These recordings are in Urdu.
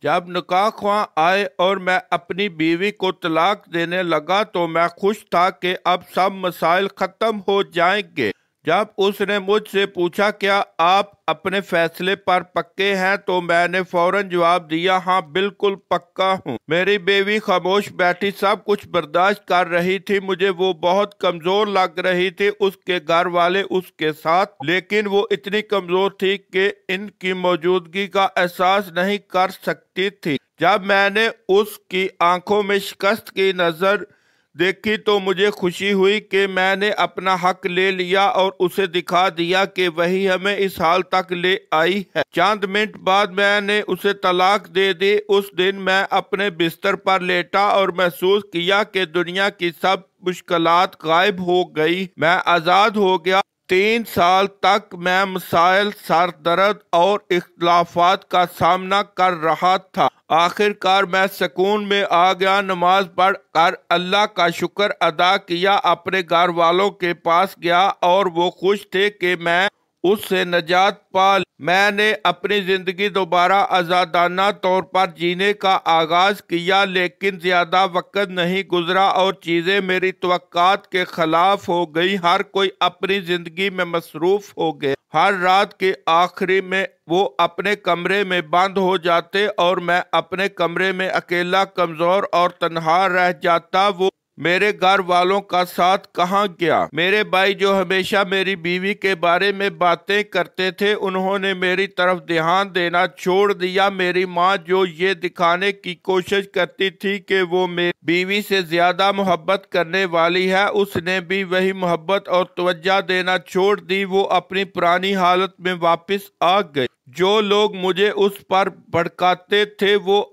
جب نکاح خواہ آئے اور میں اپنی بیوی کو طلاق دینے لگا تو میں خوش تھا کہ اب سب مسائل ختم ہو جائیں گے۔ جب اس نے مجھ سے پوچھا کیا آپ اپنے فیصلے پر پکے ہیں تو میں نے فوراً جواب دیا ہاں بالکل پکا ہوں۔ میری بیوی خاموش بیٹھی سب کچھ برداشت کر رہی تھی۔ مجھے وہ بہت کمزور لگ رہی تھی، اس کے گھر والے اس کے ساتھ، لیکن وہ اتنی کمزور تھی کہ ان کی موجودگی کا احساس نہیں کر سکتی تھی۔ جب میں نے اس کی آنکھوں میں شکست کی نظر دیکھی تو مجھے خوشی ہوئی کہ میں نے اپنا حق لے لیا اور اسے دکھا دیا کہ وہی ہمیں اس حال تک لے آئی ہے۔ چند منٹ بعد میں نے اسے طلاق دے دی۔ اس دن میں اپنے بستر پر لیٹا اور محسوس کیا کہ دنیا کی سب مشکلات غائب ہو گئی، میں آزاد ہو گیا۔ 3 سال تک میں مسائل، سر درد اور اختلافات کا سامنا کر رہا تھا۔ آخر کار میں سکون میں آ گیا۔ نماز پڑھ کر اللہ کا شکر ادا کیا، اپنے گھر والوں کے پاس گیا اور وہ خوش تھے کہ میں اس سے نجات پا لی۔ میں نے اپنی زندگی دوبارہ آزادانہ طور پر جینے کا آغاز کیا، لیکن زیادہ وقت نہیں گزرا اور چیزیں میری توقعات کے خلاف ہو گئی۔ ہر کوئی اپنی زندگی میں مصروف ہو گئے۔ ہر رات کے آخری میں وہ اپنے کمرے میں بند ہو جاتے اور میں اپنے کمرے میں اکیلا، کمزور اور تنہا رہ جاتا۔ وہ میرے گھر والوں کا ساتھ کہاں گیا؟ میرے بھائی جو ہمیشہ میری بیوی کے بارے میں باتیں کرتے تھے، انہوں نے میری طرف دھیان دینا چھوڑ دیا۔ میری ماں جو یہ دکھانے کی کوشش کرتی تھی کہ وہ میری بیوی سے زیادہ محبت کرنے والی ہے، اس نے بھی وہی محبت اور توجہ دینا چھوڑ دی۔ وہ اپنی پرانی حالت میں واپس آ گئی۔ جو لوگ مجھے اس پر بھڑکاتے تھے وہ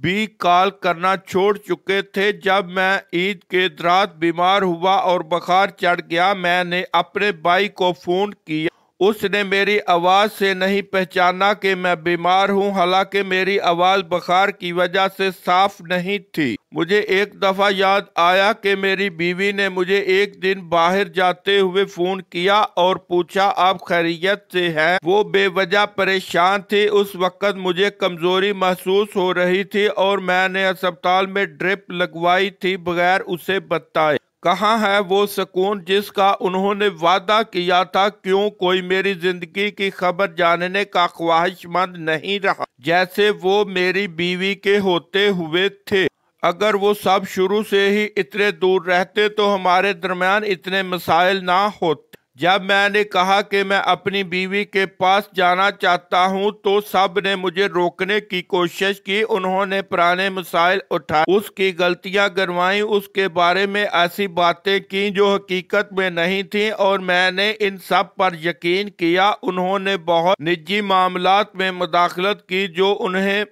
بھی کال کرنا چھوڑ چکے تھے۔ جب میں عید کے رات بیمار ہوا اور بخار چڑھ گیا، میں نے اپنے بھائی کو فون کیا۔ اس نے میری آواز سے نہیں پہچانا کہ میں بیمار ہوں، حالانکہ میری آواز بخار کی وجہ سے صاف نہیں تھی۔ مجھے ایک دفعہ یاد آیا کہ میری بیوی نے مجھے ایک دن باہر جاتے ہوئے فون کیا اور پوچھا آپ خیریت سے ہیں؟ وہ بے وجہ پریشان تھی۔ اس وقت مجھے کمزوری محسوس ہو رہی تھی اور میں نے ہسپتال میں ڈرپ لگوائی تھی بغیر اسے بتائے۔ کہاں ہے وہ سکون جس کا انہوں نے وعدہ کیا تھا؟ کیوں کوئی میری زندگی کی خبر جاننے کا خواہش مند نہیں رہا جیسے وہ میری بیوی کے ہوتے ہوئے تھے؟ اگر وہ سب شروع سے ہی اتنے دور رہتے تو ہمارے درمیان اتنے مسائل نہ ہوتے۔ جب میں نے کہا کہ میں اپنی بیوی کے پاس جانا چاہتا ہوں تو سب نے مجھے روکنے کی کوشش کی۔ انہوں نے پرانے مسائل اٹھائے، اس کی غلطیاں گنوائیں، اس کے بارے میں ایسی باتیں کی جو حقیقت میں نہیں تھیں اور میں نے ان سب پر یقین کیا۔ انہوں نے بہت نجی معاملات میں مداخلت کی جو انہیں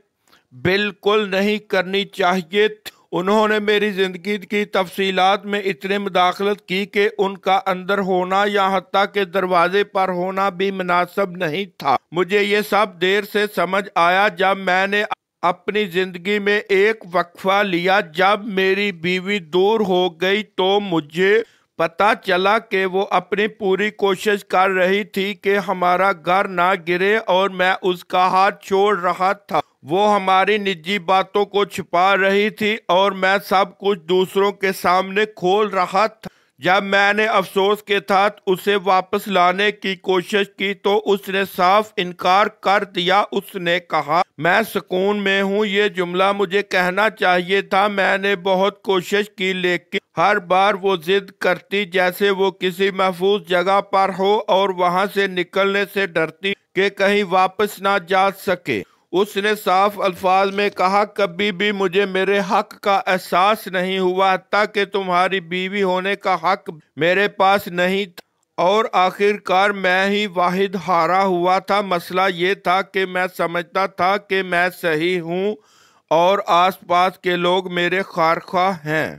بالکل نہیں کرنی چاہیے تھی۔ انہوں نے میری زندگی کی تفصیلات میں اتنے مداخلت کی کہ ان کا اندر ہونا یا حتیٰ کہ دروازے پر ہونا بھی مناسب نہیں تھا۔ مجھے یہ سب دیر سے سمجھ آیا جب میں نے اپنی زندگی میں ایک وقفہ لیا۔ جب میری بیوی دور ہو گئی تو مجھے پتا چلا کہ وہ اپنی پوری کوشش کر رہی تھی کہ ہمارا گھر نہ گرے اور میں اس کا ہاتھ چھوڑ رہا تھا۔ وہ ہماری نجی باتوں کو چھپا رہی تھی اور میں سب کچھ دوسروں کے سامنے کھول رہا تھا۔ جب میں نے افسوس کے ساتھ اسے واپس لانے کی کوشش کی تو اس نے صاف انکار کر دیا۔ اس نے کہا میں سکون میں ہوں۔ یہ جملہ مجھے کہنا چاہیے تھا۔ میں نے بہت کوشش کی لیکن ہر بار وہ ضد کرتی جیسے وہ کسی محفوظ جگہ پر ہو اور وہاں سے نکلنے سے ڈرتی کہ کہیں واپس نہ جا سکے۔ اس نے صاف الفاظ میں کہا کبھی بھی مجھے میرے حق کا احساس نہیں ہوا، حتیٰ کہ تمہاری بیوی ہونے کا حق میرے پاس نہیں تھا۔ اور آخر کار میں ہی واحد ہارا ہوا تھا۔ مسئلہ یہ تھا کہ میں سمجھتا تھا کہ میں صحیح ہوں اور آس پاس کے لوگ میرے خواہ ہیں۔